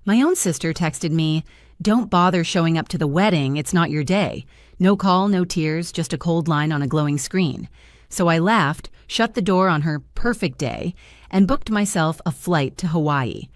My own sister texted me, "Don't bother showing up to the wedding, it's not your day. No call, no tears, just a cold line on a glowing screen." So I laughed, shut the door on her perfect day, and booked myself a flight to Hawaii.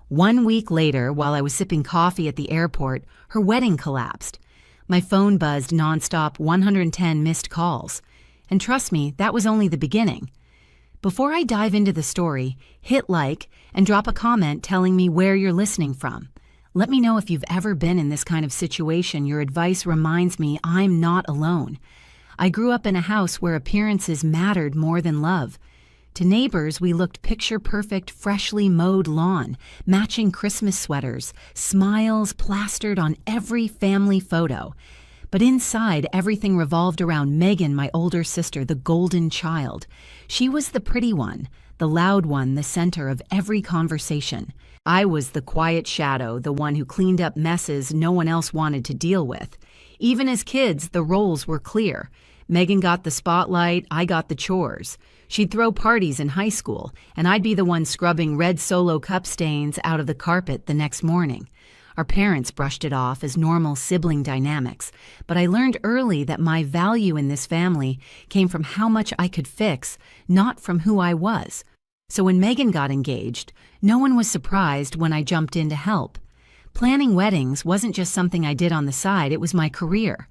1 week later, while I was sipping coffee at the airport, her wedding collapsed. My phone buzzed nonstop, 110 missed calls. And trust me, that was only the beginning. Before I dive into the story, hit like and drop a comment telling me where you're listening from. Let me know if you've ever been in this kind of situation. Your advice reminds me I'm not alone. I grew up in a house where appearances mattered more than love. To neighbors, we looked picture-perfect, freshly mowed lawn, matching Christmas sweaters, smiles plastered on every family photo. But inside, everything revolved around Megan, my older sister, the golden child. She was the pretty one, the loud one, the center of every conversation. I was the quiet shadow, the one who cleaned up messes no one else wanted to deal with. Even as kids, the roles were clear. Megan got the spotlight, I got the chores. She'd throw parties in high school, and I'd be the one scrubbing red Solo cup stains out of the carpet the next morning. Our parents brushed it off as normal sibling dynamics, but I learned early that my value in this family came from how much I could fix, not from who I was. So when Megan got engaged, no one was surprised when I jumped in to help. Planning weddings wasn't just something I did on the side, it was my career.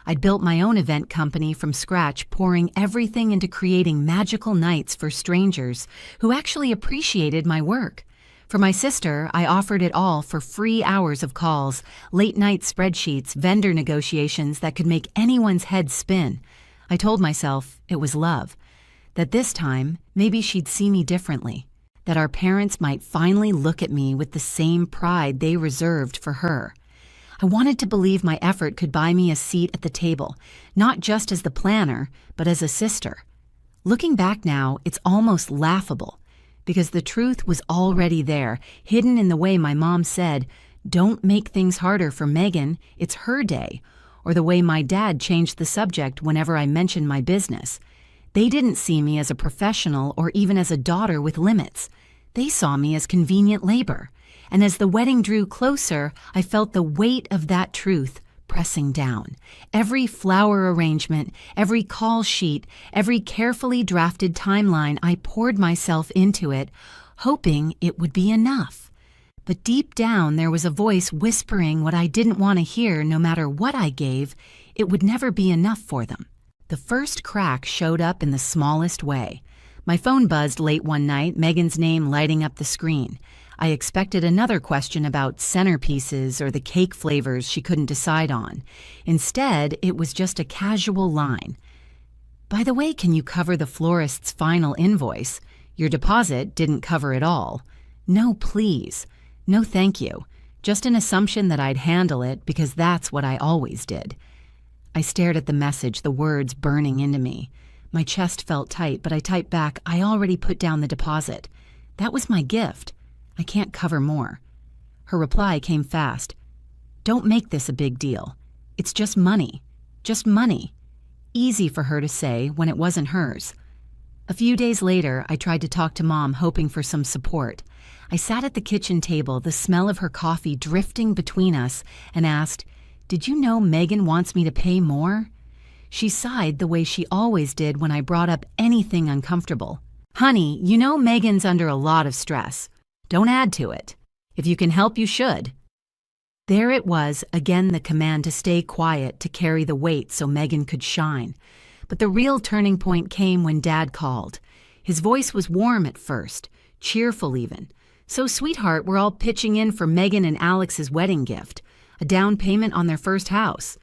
I'd built my own event company from scratch, pouring everything into creating magical nights for strangers who actually appreciated my work. For my sister, I offered it all for free hours of calls, late-night spreadsheets, vendor negotiations that could make anyone's head spin. I told myself it was love, that this time maybe she'd see me differently, that our parents might finally look at me with the same pride they reserved for her. I wanted to believe my effort could buy me a seat at the table, not just as the planner, but as a sister. Looking back now, it's almost laughable, because the truth was already there, hidden in the way my mom said, "Don't make things harder for Megan, it's her day," or the way my dad changed the subject whenever I mentioned my business. They didn't see me as a professional or even as a daughter with limits. They saw me as convenient labor. And as the wedding drew closer, I felt the weight of that truth pressing down. Every flower arrangement, every call sheet, every carefully drafted timeline, I poured myself into it, hoping it would be enough. But deep down, there was a voice whispering what I didn't want to hear. No matter what I gave, it would never be enough for them. The first crack showed up in the smallest way. My phone buzzed late one night, Megan's name lighting up the screen. I expected another question about centerpieces or the cake flavors she couldn't decide on. Instead, it was just a casual line. "By the way, can you cover the florist's final invoice? Your deposit didn't cover it all." No, please. No, thank you. Just an assumption that I'd handle it because that's what I always did. I stared at the message, the words burning into me. My chest felt tight, but I typed back, "I already put down the deposit. That was my gift. I can't cover more." Her reply came fast. "Don't make this a big deal. It's just money. Just money." Easy for her to say when it wasn't hers. A few days later, I tried to talk to Mom, hoping for some support. I sat at the kitchen table, the smell of her coffee drifting between us, and asked, "Did you know Megan wants me to pay more?" She sighed the way she always did when I brought up anything uncomfortable. "Honey, you know Megan's under a lot of stress. Don't add to it. If you can help, you should." There it was, again the command to stay quiet, to carry the weight so Megan could shine. But the real turning point came when Dad called. His voice was warm at first, cheerful even. "So, sweetheart, we're all pitching in for Megan and Alex's wedding gift, a down payment on their first house.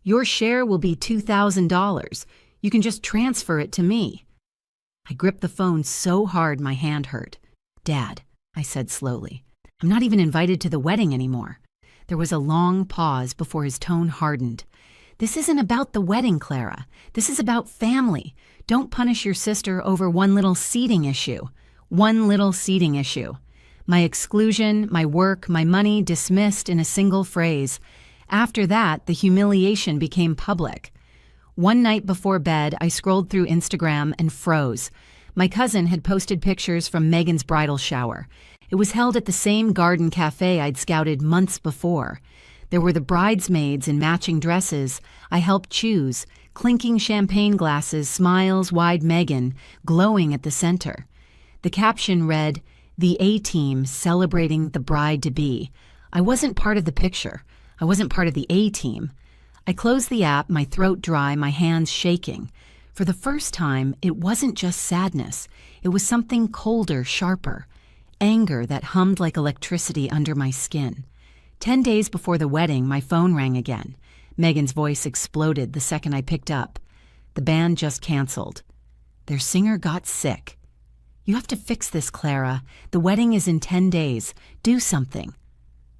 Your share will be $2,000. You can just transfer it to me." I gripped the phone so hard my hand hurt. "Dad," I said slowly, "I'm not even invited to the wedding anymore." There was a long pause before his tone hardened. "This isn't about the wedding, Clara. This is about family. Don't punish your sister over one little seating issue. One little seating issue." My exclusion, my work, my money dismissed in a single phrase. After that, the humiliation became public. One night before bed, I scrolled through Instagram and froze. My cousin had posted pictures from Megan's bridal shower. It was held at the same garden cafe I'd scouted months before. There were the bridesmaids in matching dresses I helped choose, clinking champagne glasses, smiles wide Megan, glowing at the center. The caption read, "The A-Team celebrating the bride-to-be." I wasn't part of the picture. I wasn't part of the A-Team. I closed the app, my throat dry, my hands shaking. For the first time, it wasn't just sadness. It was something colder, sharper. Anger that hummed like electricity under my skin. 10 days before the wedding, my phone rang again. Megan's voice exploded the second I picked up. The band just canceled. Their singer got sick. "You have to fix this, Clara. The wedding is in 10 days. Do something."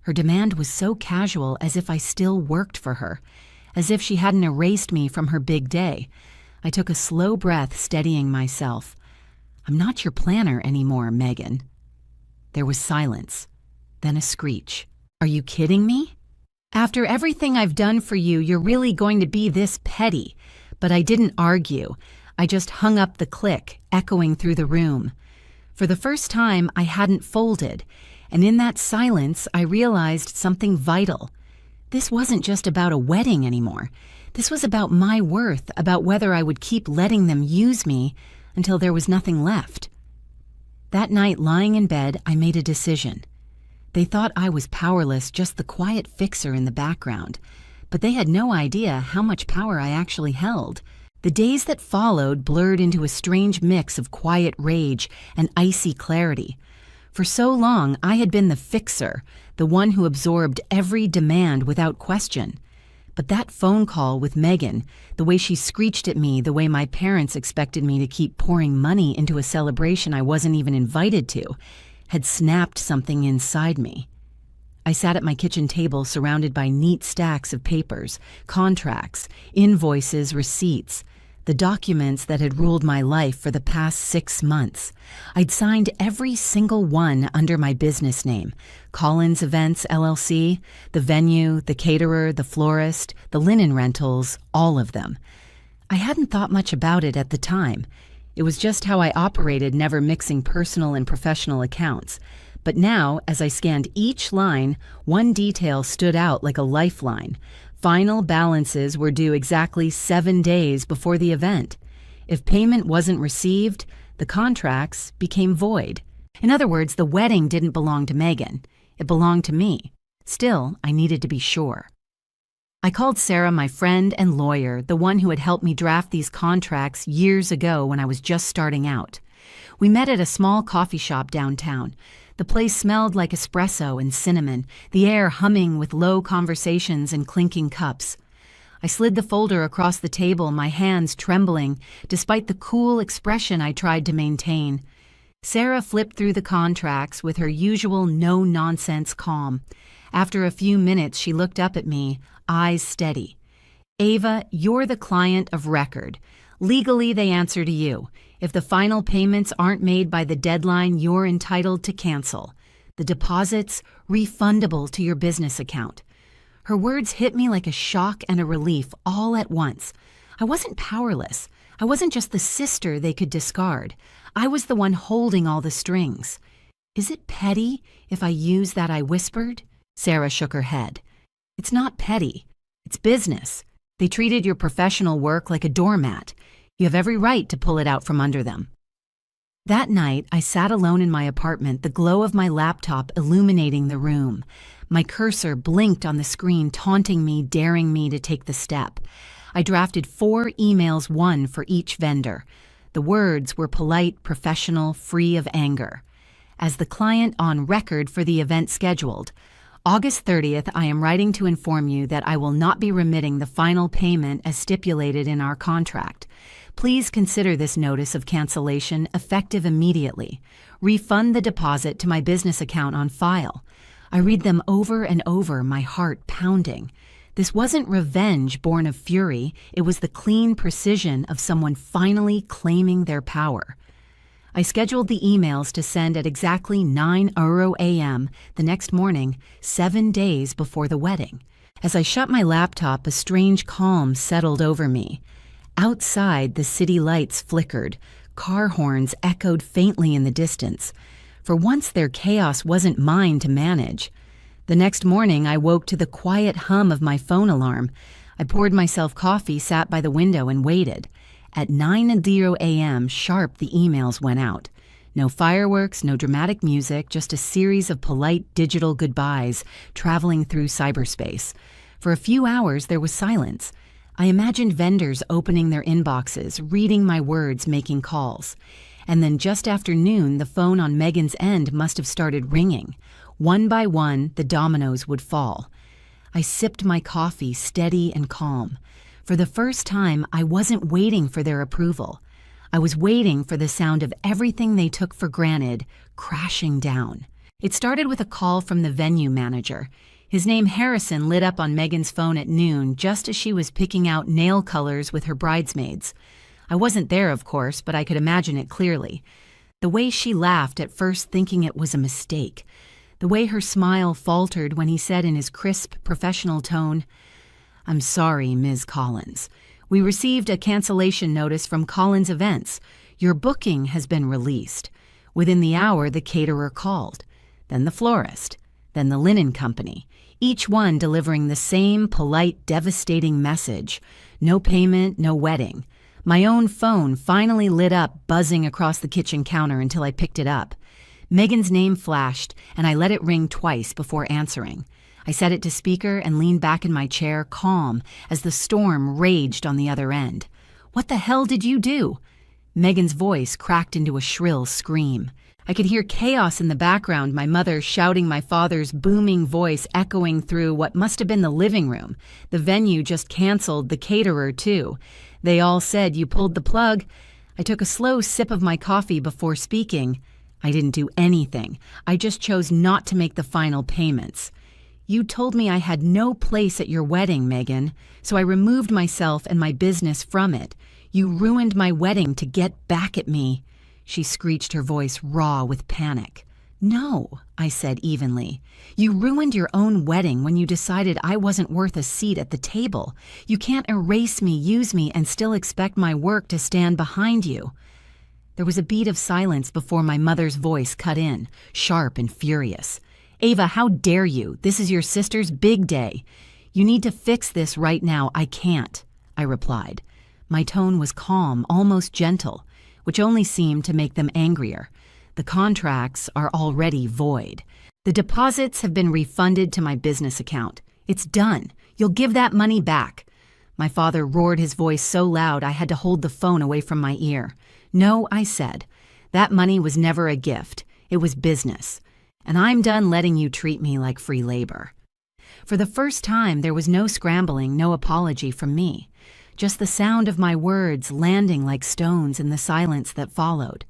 Her demand was so casual, as if I still worked for her, as if she hadn't erased me from her big day. I took a slow breath, steadying myself. "I'm not your planner anymore, Megan." There was silence, then a screech. "Are you kidding me? After everything I've done for you, you're really going to be this petty?" But I didn't argue. I just hung up the click, echoing through the room. For the first time, I hadn't folded, and in that silence, I realized something vital. This wasn't just about a wedding anymore. This was about my worth, about whether I would keep letting them use me until there was nothing left. That night, lying in bed, I made a decision. They thought I was powerless, just the quiet fixer in the background, but they had no idea how much power I actually held. The days that followed blurred into a strange mix of quiet rage and icy clarity. For so long, I had been the fixer, the one who absorbed every demand without question. But that phone call with Megan, the way she screeched at me, the way my parents expected me to keep pouring money into a celebration I wasn't even invited to, had snapped something inside me. I sat at my kitchen table surrounded by neat stacks of papers, contracts, invoices, receipts, the documents that had ruled my life for the past 6 months. I'd signed every single one under my business name: Collins Events, LLC, the venue, the caterer, the florist, the linen rentals, all of them. I hadn't thought much about it at the time. It was just how I operated, never mixing personal and professional accounts. But now, as I scanned each line, one detail stood out like a lifeline. Final balances were due exactly 7 days before the event. If payment wasn't received, the contracts became void. In other words, the wedding didn't belong to Megan. It belonged to me. Still, I needed to be sure. I called Sarah, my friend and lawyer, the one who had helped me draft these contracts years ago when I was just starting out. We met at a small coffee shop downtown. The place smelled like espresso and cinnamon, the air humming with low conversations and clinking cups. I slid the folder across the table, my hands trembling, despite the cool expression I tried to maintain. Sarah flipped through the contracts with her usual no-nonsense calm. After a few minutes, she looked up at me, eyes steady. "Ava, you're the client of record. Legally, they answer to you. If the final payments aren't made by the deadline, you're entitled to cancel. The deposits, refundable to your business account." Her words hit me like a shock and a relief all at once. I wasn't powerless. I wasn't just the sister they could discard. I was the one holding all the strings. "Is it petty if I use that?" I whispered. Sarah shook her head. "It's not petty. It's business. They treated your professional work like a doormat. You have every right to pull it out from under them." That night, I sat alone in my apartment, the glow of my laptop illuminating the room. My cursor blinked on the screen, taunting me, daring me to take the step. I drafted 4 emails, one for each vendor. The words were polite, professional, free of anger. As the client on record for the event scheduled, August 30th, I am writing to inform you that I will not be remitting the final payment as stipulated in our contract. Please consider this notice of cancellation effective immediately. Refund the deposit to my business account on file. I read them over and over, my heart pounding. This wasn't revenge born of fury. It was the clean precision of someone finally claiming their power. I scheduled the emails to send at exactly 9:00 a.m. the next morning, 7 days before the wedding. As I shut my laptop, a strange calm settled over me. Outside, the city lights flickered. Car horns echoed faintly in the distance. For once, their chaos wasn't mine to manage. The next morning, I woke to the quiet hum of my phone alarm. I poured myself coffee, sat by the window, and waited. At 9:00 a.m. sharp, the emails went out. No fireworks, no dramatic music, just a series of polite digital goodbyes traveling through cyberspace. For a few hours, there was silence. I imagined vendors opening their inboxes, reading my words, making calls. And then just after noon, the phone on Megan's end must have started ringing. One by one, the dominoes would fall. I sipped my coffee, steady and calm. For the first time, I wasn't waiting for their approval. I was waiting for the sound of everything they took for granted crashing down. It started with a call from the venue manager. His name, Harrison, lit up on Megan's phone at noon just as she was picking out nail colors with her bridesmaids. I wasn't there, of course, but I could imagine it clearly. The way she laughed at first, thinking it was a mistake. The way her smile faltered when he said in his crisp, professional tone, "I'm sorry, Ms. Collins. We received a cancellation notice from Collins Events. Your booking has been released." Within the hour, the caterer called, then the florist, then the linen company, each one delivering the same polite, devastating message. No payment, no wedding. My own phone finally lit up, buzzing across the kitchen counter until I picked it up. Megan's name flashed, and I let it ring twice before answering. I set it to speaker and leaned back in my chair, calm, as the storm raged on the other end. "What the hell did you do?" Megan's voice cracked into a shrill scream. I could hear chaos in the background, my mother shouting, my father's booming voice echoing through what must have been the living room. The venue just canceled, the caterer too. They all said, "You pulled the plug." I took a slow sip of my coffee before speaking. I didn't do anything. I just chose not to make the final payments. "You told me I had no place at your wedding, Megan, so I removed myself and my business from it. You ruined my wedding to get back at me." She screeched, her voice raw with panic. "No," I said evenly. "You ruined your own wedding when you decided I wasn't worth a seat at the table. You can't erase me, use me, and still expect my work to stand behind you." There was a beat of silence before my mother's voice cut in, sharp and furious. "Ava, how dare you? This is your sister's big day. You need to fix this right now." "I can't," I replied. My tone was calm, almost gentle, which only seemed to make them angrier. "The contracts are already void. The deposits have been refunded to my business account. It's done. You'll give that money back." My father roared, his voice so loud I had to hold the phone away from my ear. "No," I said. "That money was never a gift. It was business. And I'm done letting you treat me like free labor." For the first time, there was no scrambling, no apology from me. Just the sound of my words landing like stones in the silence that followed.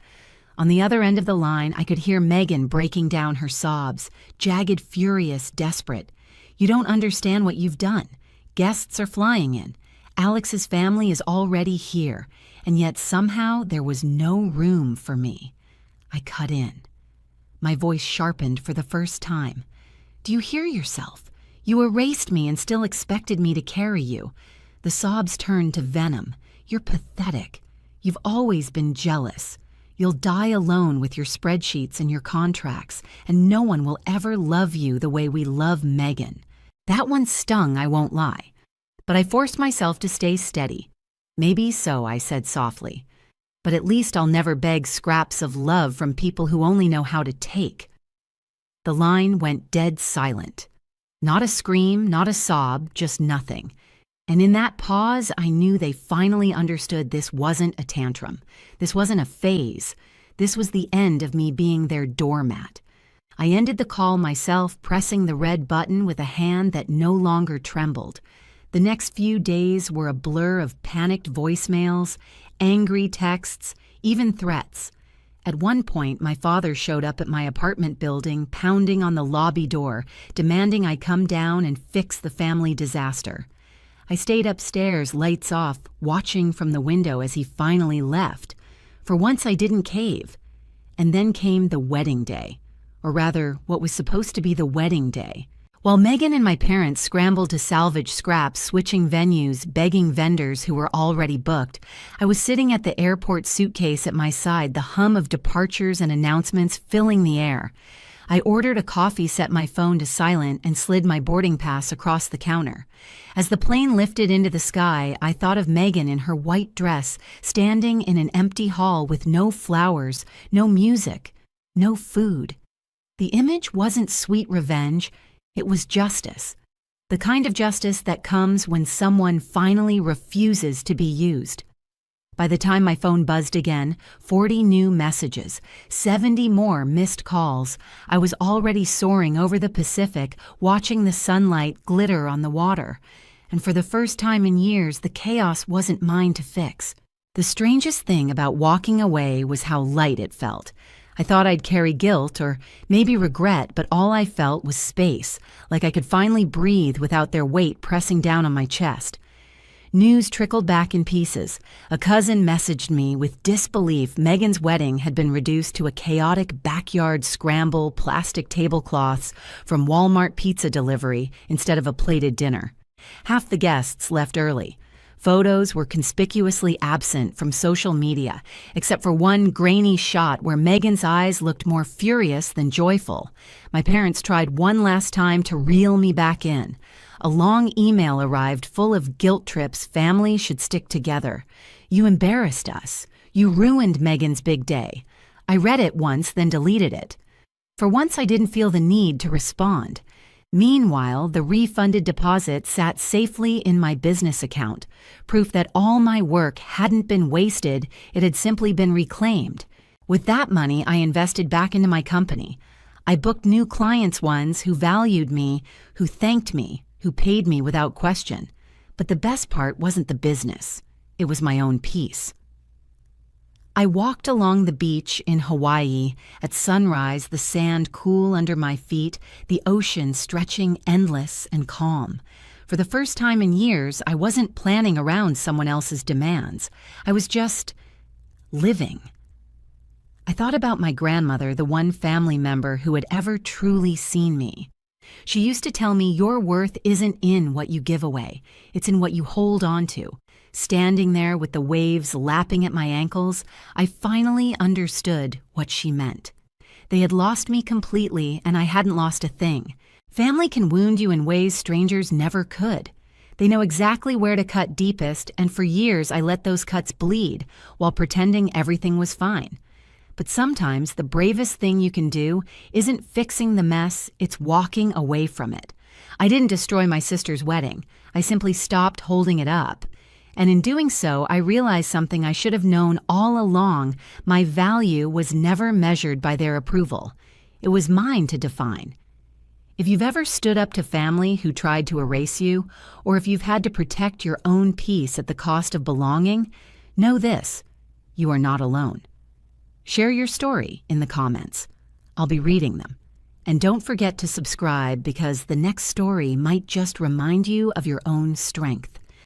On the other end of the line, I could hear Megan breaking down her sobs, jagged, furious, desperate. "You don't understand what you've done. Guests are flying in. Alex's family is already here, and yet somehow there was no room for me." I cut in. My voice sharpened for the first time. "Do you hear yourself? You erased me and still expected me to carry you." The sobs turned to venom. "You're pathetic. You've always been jealous. You'll die alone with your spreadsheets and your contracts, and no one will ever love you the way we love Megan." That one stung, I won't lie. But I forced myself to stay steady. "Maybe so," I said softly. "But at least I'll never beg scraps of love from people who only know how to take." The line went dead silent. Not a scream, not a sob, just nothing. And in that pause, I knew they finally understood this wasn't a tantrum. This wasn't a phase. This was the end of me being their doormat. I ended the call myself, pressing the red button with a hand that no longer trembled. The next few days were a blur of panicked voicemails, angry texts, even threats. At one point, my father showed up at my apartment building, pounding on the lobby door, demanding I come down and fix the family disaster. I stayed upstairs, lights off, watching from the window as he finally left. For once, I didn't cave. And then came the wedding day. Or rather, what was supposed to be the wedding day. While Megan and my parents scrambled to salvage scraps, switching venues, begging vendors who were already booked, I was sitting at the airport suitcase at my side, the hum of departures and announcements filling the air. I ordered a coffee, set my phone to silent, and slid my boarding pass across the counter. As the plane lifted into the sky, I thought of Megan in her white dress, standing in an empty hall with no flowers, no music, no food. The image wasn't sweet revenge. It was justice. The kind of justice that comes when someone finally refuses to be used. By the time my phone buzzed again, 40 new messages, 70 more missed calls. I was already soaring over the Pacific, watching the sunlight glitter on the water. And for the first time in years, the chaos wasn't mine to fix. The strangest thing about walking away was how light it felt. I thought I'd carry guilt or maybe regret, but all I felt was space, like I could finally breathe without their weight pressing down on my chest. News trickled back in pieces. A cousin messaged me with disbelief Megan's wedding had been reduced to a chaotic backyard scramble, plastic tablecloths from Walmart pizza delivery instead of a plated dinner. Half the guests left early. Photos were conspicuously absent from social media, except for one grainy shot where Megan's eyes looked more furious than joyful. My parents tried one last time to reel me back in. A long email arrived full of guilt trips family should stick together. You embarrassed us. You ruined Megan's big day. I read it once, then deleted it. For once, I didn't feel the need to respond. Meanwhile, the refunded deposit sat safely in my business account, proof that all my work hadn't been wasted, it had simply been reclaimed. With that money, I invested back into my company. I booked new clients, ones who valued me, who thanked me, who paid me without question. But the best part wasn't the business. It was my own peace. I walked along the beach in Hawaii. At sunrise, the sand cool under my feet, the ocean stretching endless and calm. For the first time in years, I wasn't planning around someone else's demands. I was just living. I thought about my grandmother, the one family member who had ever truly seen me. She used to tell me, your worth isn't in what you give away. It's in what you hold on to. Standing there with the waves lapping at my ankles, I finally understood what she meant. They had lost me completely, and I hadn't lost a thing. Family can wound you in ways strangers never could. They know exactly where to cut deepest, and for years I let those cuts bleed while pretending everything was fine. But sometimes the bravest thing you can do isn't fixing the mess, it's walking away from it. I didn't destroy my sister's wedding. I simply stopped holding it up. And in doing so, I realized something I should have known all along. My value was never measured by their approval. It was mine to define. If you've ever stood up to family who tried to erase you, or if you've had to protect your own peace at the cost of belonging, know this: you are not alone. Share your story in the comments. I'll be reading them. And don't forget to subscribe, because the next story might just remind you of your own strength.